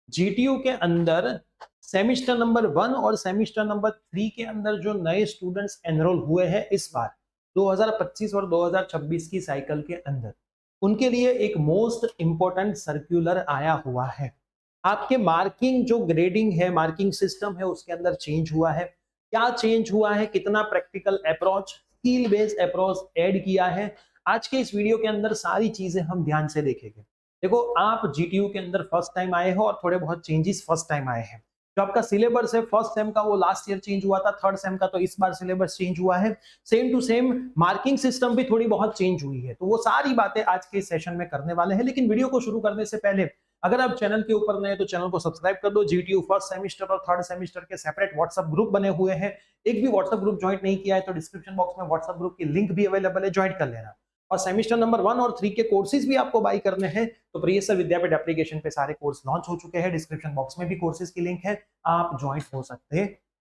GTU के अंदर semester number 1 और सेमिस्टर नंबर 3 के अंदर जो नए स्टूडेंट्स एनरोल हुए हैं इस बार 2025 और 2026 की साइकिल के अंदर, उनके लिए एक मोस्ट इंपॉर्टेंट सर्कुलर आया हुआ है। आपके मार्किंग जो ग्रेडिंग है, मार्किंग सिस्टम है, उसके अंदर चेंज हुआ है। क्या चेंज हुआ है, कितना practical approach, skill based approach add किया है, आज के इस वीडियो के अंदर सारी चीजें हम ध्यान से देखेंगे। देखो, आप जीटीयू के अंदर फर्स्ट टाइम आए हो और थोड़े बहुत चेंजेस फर्स्ट टाइम आए हैं। जो आपका सिलेबस है फर्स्ट सेम का वो लास्ट ईयर चेंज हुआ था, थर्ड सेम का तो इस बार सिलेबस चेंज हुआ है। Same to same marking system भी थोड़ी बहुत चेंज हुई है। तो वो सारी बातें आज के सेशन में करने वाले हैं। लेकिन वीडियो को शुरू करने से पहले अगर आप चैनल के ऊपर नए तो चैनल को सब्सक्राइब कर दो। जीटीयू फर्स्ट सेमेस्टर और थर्ड सेमेस्टर के सेपरेट व्हाट्सएप ग्रुप बने हुए हैं। एक भी व्हाट्सएप ग्रुप ज्वाइन नहीं किया है तो डिस्क्रिप्शन बॉक्स में व्हाट्सएप ग्रुप की लिंक भी अवेलेबल है, ज्वाइन कर लेना। और सेमेस्टर नंबर 1 और 3 के कोर्सेज भी आपको बाई करने हैं तो प्रियसर विद्यापीठ एप्लीकेशन पे सारे कोर्स लॉन्च हो चुके हैं। डिस्क्रिप्शन बॉक्स में भी कोर्सेज की लिंक है, आप ज्वाइन हो सकते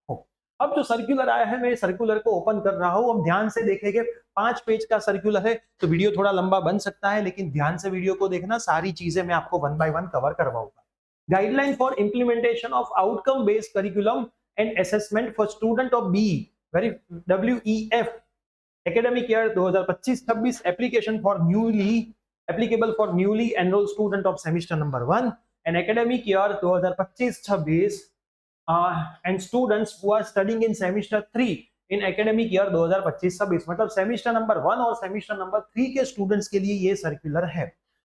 हो। अब जो सर्कुलर आया है, मैं सर्कुलर को ओपन कर रहा हूं। अब ध्यान से देखेंगे, 5 पेज का सर्कुलर है तो वीडियो थोड़ा लंबा बन सकता है, लेकिन ध्यान से वीडियो को देखना, सारी चीजें मैं आपको 1 बाय 1 कवर करवाऊंगा। Guideline for implementation of outcome based curriculum and assessment for student of be very WEF academic year 2025-26 application for newly applicable for newly enrolled student of semester number 1 and academic year 2025-26 and students who are studying in semester 3 in academic year 2025-26 मतलब semester number 1 और semester number 3 के students के लिए ये circular है।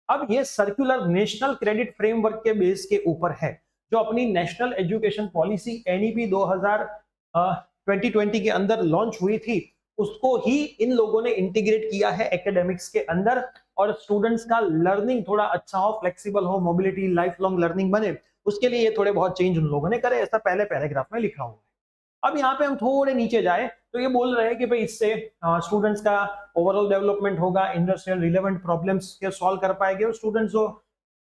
अब ये circular national credit framework के बेस के ऊपर है, जो अपनी नेशनल एजुकेशन पॉलिसी NEP 2020 के अंदर लॉन्च हुई थी, उसको ही इन लोगों ने इंटीग्रेट किया है एकेडमिक्स के अंदर। और स्टूडेंट्स का लर्निंग थोड़ा अच्छा हो, फ्लेक्सिबल हो, मोबिलिटी लाइफ लॉन्ग लर्निंग बने, उसके लिए ये थोड़े बहुत चेंज उन लोगों ने करे, ऐसा पहले पैराग्राफ में लिखा हुआ है। अब यहाँ पे हम थोड़े नीचे जाए तो ये बोल रहे हैं कि भाई इससे स्टूडेंट्स का ओवरऑल डेवलपमेंट होगा, इंडस्ट्रियल रिलेवेंट प्रॉब्लम्स के सॉल्व कर पाएंगे और स्टूडेंट्स जो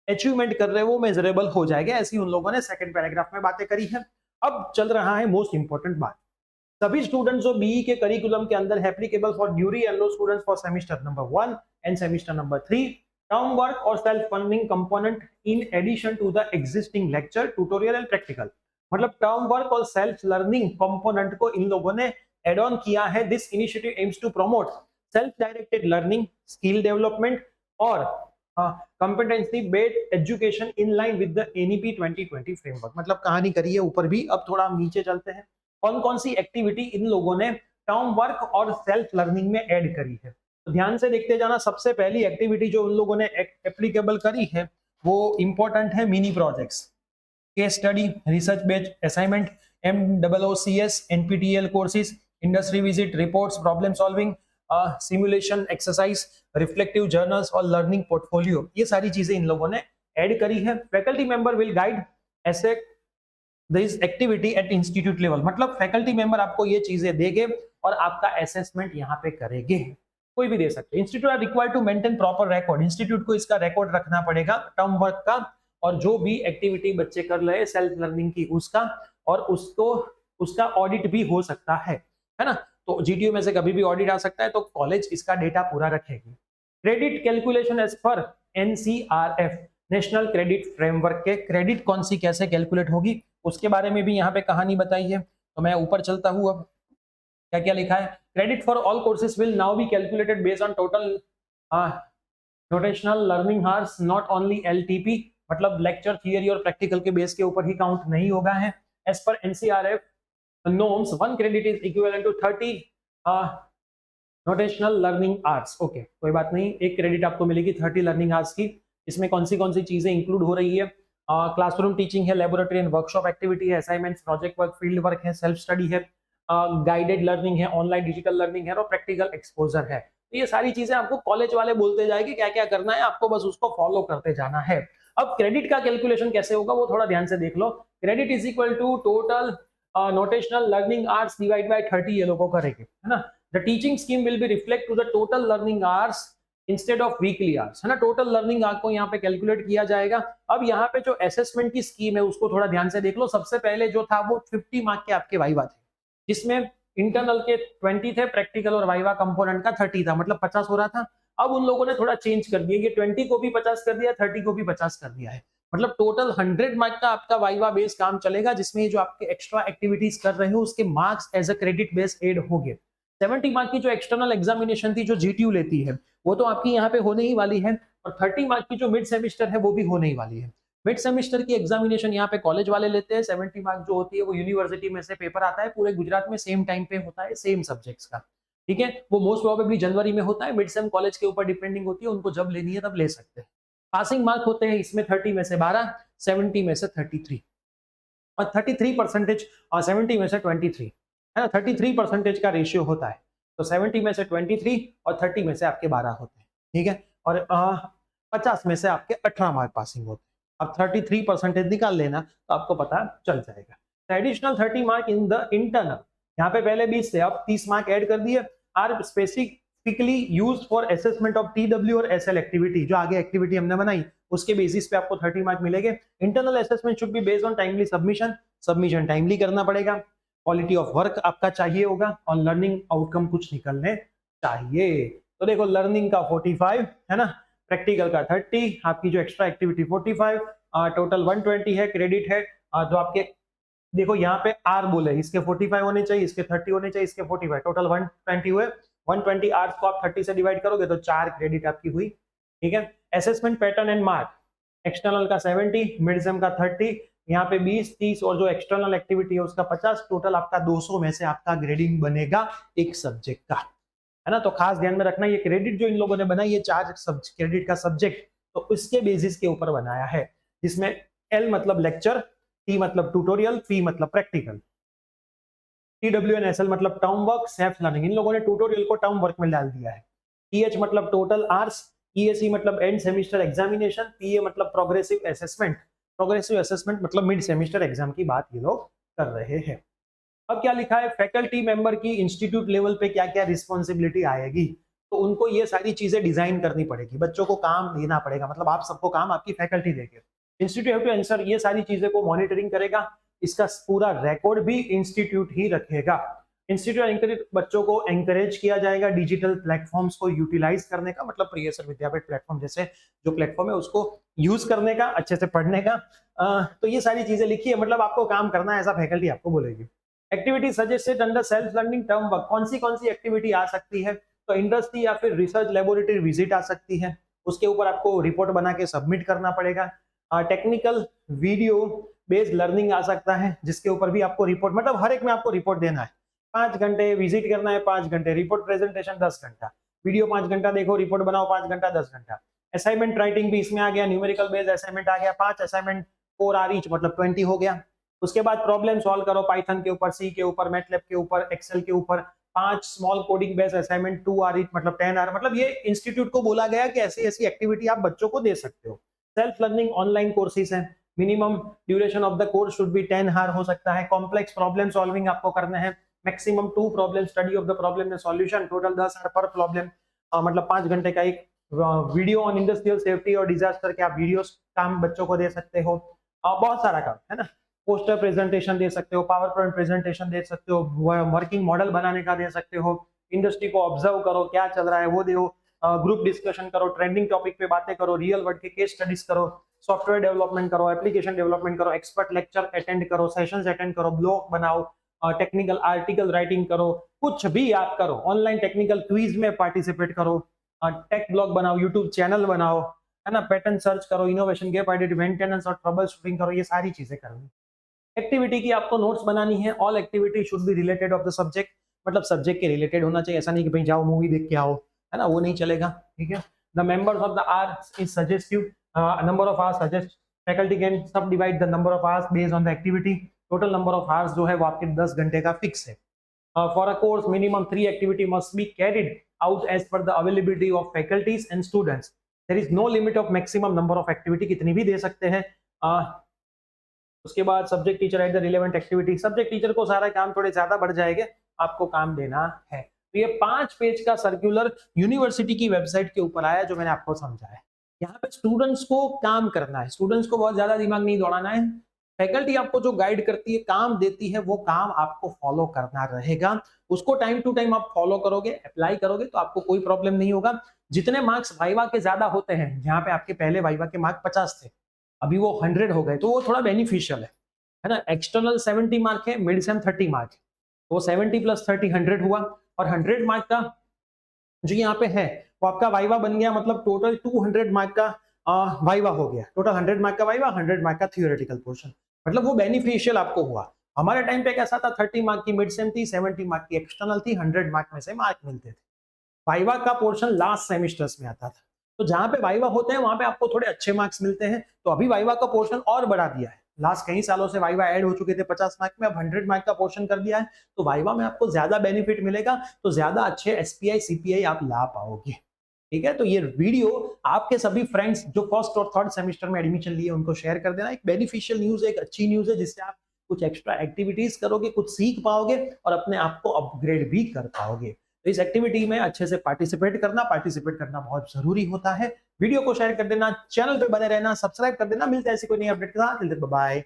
अचीवमेंट कर रहे हैं वो मेजरेबल हो जाएगा। ऐसी उन लोगों ने सेकंड पैराग्राफ में बातें करी है। अब चल रहा है मोस्ट इंपॉर्टेंट बात, सभी स्टूडेंट्स जो बीई के करिकुलम के अंदर है applicable for newly enrolled students for semester number 1 and semester number 3, term work और self funding component in addition to the existing lecture tutorial and practical. मतलब टर्म वर्क और सेल्फ लर्निंग कंपोनेंट को इन लोगों ने एड ऑन किया है। This initiative aims to promote self directed learning, skill development और competency based education in line with the NEP 2020 framework. मतलब कहानी करी है ऊपर भी। अब थोड़ा हम नीचे चलते हैं, कौन कौन सी एक्टिविटी इन लोगों ने टर्म वर्क और सेल्फ लर्निंग में ऐड करी है, तो ध्यान से देखते जाना। सबसे पहली एक्टिविटी जो उन लोगों ने एप्लीकेबल करी है वो इंपॉर्टेंट है, mini projects, case study, research based assignment, MOOCs, NPTEL courses, industry visit, reports, problem solving, simulation exercise, reflective journals और लर्निंग पोर्टफोलियो। ये सारी चीजें इन लोगों ने ऐड करी है। Faculty member will guide as this activity at institute level, मतलब फैकल्टी मेंबर आपको ये चीजें देंगे और आपका असेसमेंट यहाँ पे करेंगे। कोई भी दे सकते हैं। Institute are required to maintain proper record, institute को इसका रिकॉर्ड रखना पड़ेगा टर्म वर्क का, और जो भी एक्टिविटी बच्चे कर रहे हैं सेल्फ लर्निंग की उसका, और उसको उसका ऑडिट भी हो सकता है ना। तो जीटीयू में से कभी भी ऑडिट आ सकता है, तो कॉलेज इसका डेटा पूरा रखेगी। Credit calculation as per NCRF national credit framework के क्रेडिट कौन सी कैसे कैलकुलेट होगी उसके बारे में भी यहाँ पे कहानी बताई है। तो मैं ऊपर चलता हूँ, अब क्या क्या लिखा है। Credit for all courses will now be calculated based on total notational learning hours, not only LTP, मतलब लेक्चर, थियरी और प्रैक्टिकल के बेस के ऊपर ही काउंट नहीं होगा है। As per NCRF norms 1 credit is equivalent to 30 notional learning hours. Okay, कोई बात नहीं, एक क्रेडिट आपको मिलेगी 30 लर्निंग आवर्स की। इसमें कौन सी चीजें इंक्लूड हो रही है, क्लासरूम टीचिंग है, लेबोरेटरी एंड वर्कशॉप एक्टिविटी है, assignments, project work, field work है, सेल्फ स्टडी है, गाइडेड लर्निंग है, ऑनलाइन डिजिटल लर्निंग है और प्रैक्टिकल एक्सपोजर है। तो ये सारी चीजें आपको कॉलेज वाले बोलते जाएंगे क्या क्या करना है, आपको बस उसको फॉलो करते जाना है। अब क्रेडिट का कैलकुलेशन कैसे होगा वो थोड़ा ध्यान से देख लो। Credit is equal to total notational learning hours divide by 30, ये लोगों करेंगे, है ना। The teaching scheme will be reflect to the total learning hours instead of weekly hours, है ना। टोटल लर्निंग आवर को यहाँ पे कैलकुलेट किया जाएगा। अब यहाँ पे जो असेसमेंट की स्कीम है उसको थोड़ा ध्यान से देख लो। सबसे पहले जो था वो 50 मार्क के आपके वाइवा थे, जिसमें इंटरनल के 20 थे, प्रैक्टिकल और वाइवा कंपोनेंट का 30 था, मतलब 50 हो रहा था। अब उन लोगों ने थोड़ा चेंज कर दिया, ये 20 को भी 50 कर दिया, 30 को भी 50 कर दिया है। मतलब टोटल 100 मार्क का आपका वाइवा बेस काम चलेगा, जिसमें ये जो आपके एक्स्ट्रा एक्टिविटीज कर रहे हो उसके marks as a credit base add होंगे। 70 मार्क की जो एक्सटर्नल एग्जामिनेशन थी जो जीटीयू लेती है वो तो आपकी यहाँ पे होने ही वाली है, और 30 मार्क की जो मिड सेमिस्टर है वो भी होने ही वाली है। मिड सेमिस्टर की एग्जामिनेशन यहाँ पे कॉलेज वाले लेते हैं, 70 मार्क जो होती है वो यूनिवर्सिटी में से पेपर आता है, पूरे गुजरात में सेम टाइम पे होता है, सेम सब्जेक्ट्स का। ठीक है, वो मोस्ट प्रोबेबली जनवरी में होता है, मिड सेम कॉलेज के ऊपर डिपेंडिंग होती है, उनको जब लेनी है तब ले सकते हैं। पासिंग मार्क होते हैं इसमें 30 में से 12, 70 में से 33, और 33% और 70 में से 23 है ना, 33% का रेशियो होता है। तो 70 में से 23 और 30 में से आपके 12 होते हैं। ठीक है, और 50 में से आपके 18 मार्क पासिंग होते हैं। अब 33% निकाल लेना तो आपको पता चल जाएगा। Additional 30 mark in the internal, यहाँ पे पहले 20 थे, अब 30 मार्क ऐड कर दिए, are specifically used for assessment of TW और एसएल एक्टिविटी। जो आगे एक्टिविटी हमने बनाई उसके बेसिस पे आपको 30 मार्क मिलेंगे। Internal assessment should be based on timely submission, submission timely करना पड़ेगा, क्वालिटी ऑफ वर्क आपका चाहिए होगा, और लर्निंग आउटकम कुछ निकलने चाहिए। तो देखो लर्निंग का 45 है ना, प्रैक्टिकल का 30, आपकी जो एक्स्ट्रा एक्टिविटी 45, टोटल 120 है, क्रेडिट है। जो आपके देखो यहाँ पे आर बोले, इसके 45 होने चाहिए, इसके 30 होने चाहिए, इसके 45, टोटल 120 हुए। 120 आवर्स को आप 30 से डिवाइड करोगे तो 4 क्रेडिट आपकी हुई। ठीक है, assessment pattern and mark, external का 70, मिड सेम का 30, यहाँ पे 20, 30 और जो एक्सटर्नल एक्टिविटी है उसका 50, टोटल आपका 200 में से आपका ग्रेडिंग बनेगा एक सब्जेक्ट का, है ना। तो खास ध्यान में रखना, ये क्रेडिट जो इन लोगों ने बनाई है 4 क्रेडिट का सब्जेक्ट, तो उसके बेसिस के ऊपर बनाया है, जिसमें एल मतलब लेक्चर, टी मतलब ट्यूटोरियल, पी मतलब प्रैक्टिकल, TWNSL मतलब टर्म वर्क, सेल्फ लर्निंग। इन लोगों ने ट्यूटोरियल को टर्म वर्क में डाल दिया है। TH मतलब टोटल आवर्स, EAC मतलब एंड सेमिस्टर एग्जामिनेशन, PA मतलब प्रोग्रेसिव असेसमेंट, प्रोग्रेसिव असेसमेंट मतलब मिड सेमिस्टर एग्जाम की बात ये लोग कर रहे हैं। अब क्या लिखा है, फैकल्टी मेंबर की इंस्टीट्यूट लेवल पे क्या क्या रिस्पॉन्सिबिलिटी आएगी, तो उनको ये सारी चीजें डिजाइन करनी पड़ेगी, बच्चों को काम देना पड़ेगा, मतलब आप सबको काम आपकी फैकल्टी देगी। इंस्टीट्यूट हैव टू आंसर, ये सारी चीजें को मॉनिटरिंग करेगा, इसका पूरा रिकॉर्ड भी इंस्टीट्यूट ही रखेगा। इंस्टीट्यूट बच्चों को एंकरेज किया जाएगा डिजिटल प्लेटफॉर्म्स को यूटिलाइज करने का, मतलब प्रियसर विद्यापीठ प्लेटफॉर्म जैसे जो प्लेटफॉर्म है उसको यूज करने का, अच्छे से पढ़ने का। तो ये सारी चीजें लिखी है, मतलब आपको काम करना है, ऐसा फैकल्टी आपको बोलेगी। Activity suggested under self learning term work, कौन सी एक्टिविटी आ सकती है, तो इंडस्ट्री या फिर रिसर्च लेबोरेटरी विजिट आ सकती है, उसके ऊपर आपको रिपोर्ट बना के सबमिट करना पड़ेगा। टेक्निकल वीडियो बेस्ड लर्निंग आ सकता है, जिसके ऊपर भी आपको रिपोर्ट, मतलब हर एक में आपको रिपोर्ट देना है। 5 घंटे विजिट करना है, 5 घंटे रिपोर्ट, प्रेजेंटेशन 10 घंटा, वीडियो 5 घंटा देखो, रिपोर्ट बनाओ 5 घंटा 10 घंटा। असाइनमेंट राइटिंग भी इसमें आ गया, न्यूमेरिकल बेस्ड असाइनमेंट आ गया, 5 असाइनमेंट 4 आर ईच मतलब 20 हो गया। उसके बाद प्रॉब्लम सॉल्व करो पाइथन के ऊपर, सी के ऊपर, मैटलैब के ऊपर, एक्सेल के ऊपर, 5 small coding based assignment 2 are each मतलब 10 आर, मतलब ये इंस्टीट्यूट को बोला गया कि ऐसी ऐसी एक्टिविटी आप बच्चों को दे सकते हो। सेल्फ लर्निंग ऑनलाइन कोर्सेज है, minimum duration of the course should be 10 hour हो सकता है। कॉम्प्लेक्स प्रॉब्लम सॉल्विंग आपको करना है, maximum 2 problem, study of the problem में solution, total 10 hour per problem, मतलब 5 घंटे का एक वीडियो ऑन इंडस्ट्रियल सेफ्टी और डिजास्टर के आप वीडियोस काम बच्चों को दे सकते हो। बहुत सारा काम है ना, पोस्टर प्रेजेंटेशन दे सकते हो, पावर पॉइंट प्रेजेंटेशन दे सकते हो, वर्किंग मॉडल बनाने का दे सकते हो, इंडस्ट्री को ऑब्जर्व करो क्या चल रहा है वो दो, ग्रुप डिस्कशन करो, ट्रेंडिंग टॉपिक पे बातें करो, रियल वर्ल्ड के केस स्टडीज करो, सॉफ्टवेयर डेवलपमेंट करो, एप्लीकेशन डेवलपमेंट करो, एक्सपर्ट लेक्चर अटेंड करो, सेशंस अटेंड करो, ब्लॉग बनाओ, टेक्निकल आर्टिकल राइटिंग करो, कुछ भी आप करो, ऑनलाइन टेक्निकल क्विज में पार्टिसिपेट करो, टेक ब्लॉग बनाओ, यूट्यूब चैनल बनाओ, है ना, पैटर्न सर्च करो, इनोवेशन गैप आइडेंटिटी, मेंटेनेंस और ट्रबल शूटिंग करो, ये सारी चीजें करनी। एक्टिविटी की आपको नोट्स बनानी है, all activity should be related of the subject, मतलब सब्जेक्ट के रिलेटेड होना चाहिए, ऐसा नहीं कि भाई जाओ मूवी देख के आओ, है ना, वो नहीं चलेगा। ठीक है, the members of the R is suggestive, number of hours suggest, faculty can subdivide the number of hours based on the activity, total number of hours जो है वो आपके 10 घंटे का फिक्स है। For a course minimum 3 activity must be carried out as per the availability of faculties and students, there is no limit of maximum number of activity, कितनी भी दे सकते हैं। उसके बाद subject teacher at the relevant activity, subject teacher को सारा काम थोड़े ज्यादा बढ़ जाएंगे, आपको काम देना है। तो ये 5 पेज का सर्कुलर यूनिवर्सिटी की वेबसाइट के ऊपर आया, जो मैंने आपको समझाया। यहाँ पे स्टूडेंट्स को काम करना है, स्टूडेंट्स को बहुत ज्यादा दिमाग नहीं दौड़ाना है, फैकल्टी आपको जो गाइड करती है, काम देती है, वो काम आपको फॉलो करना रहेगा, उसको टाइम टू टाइम आप फॉलो करोगे, अप्लाई करोगे तो आपको कोई प्रॉब्लम नहीं होगा। जितने मार्क्स वाइवा के ज्यादा होते हैं, यहाँ पे आपके पहले वाइवा के मार्क 50 थे, अभी वो 100 हो गए, तो वो थोड़ा बेनिफिशियल है ना। एक्सटर्नल 70 मार्क है, मिड सेम 30 मार्क है, तो 70 प्लस 30 100 हुआ, और 100 मार्क का जो यहाँ पे है वो आपका वाइवा बन गया, मतलब टोटल 200 मार्क का वाइवा हो गया, टोटल 100 मार्क का वाइवा, 100 मार्क का थियोरेटिकल पोर्शन, मतलब वो बेनिफिशियल आपको हुआ। हमारे टाइम पे कैसा था, 30 मार्क की मिड सेम थी, 70 मार्क की एक्सटर्नल थी, 100 मार्क में से मार्क मिलते थे। वाइवा का पोर्शन लास्ट सेमिस्टर्स में आता था, तो जहां पे वाइवा होते हैं वहां पे आपको थोड़े अच्छे मार्क्स मिलते हैं। तो अभी वाइवा का पोर्शन और बढ़ा दिया है, लास्ट कई सालों से वाइवा ऐड हो चुके थे 50 मार्क में, अब 100 मार्क का पोर्शन कर दिया है, तो वाइवा में आपको ज्यादा बेनिफिट मिलेगा, तो ज्यादा अच्छे एसपीआई सीपीआई आप ला पाओगे। ठीक है, तो ये वीडियो आपके सभी फ्रेंड्स जो फर्स्ट और थर्ड सेमेस्टर में एडमिशन लिए उनको शेयर कर देना। एक बेनिफिशियल न्यूज है, एक अच्छी न्यूज है, जिससे आप कुछ एक्स्ट्रा एक्टिविटीज करोगे, कुछ सीख पाओगे और अपने आप को अपग्रेड भी कर पाओगे। तो इस एक्टिविटी में अच्छे से पार्टिसिपेट करना बहुत जरूरी होता है। वीडियो को शेयर कर देना, चैनल पे बने रहना, सब्सक्राइब कर देना। मिलते हैं ऐसी कोई नई अपडेट के साथ, बाय।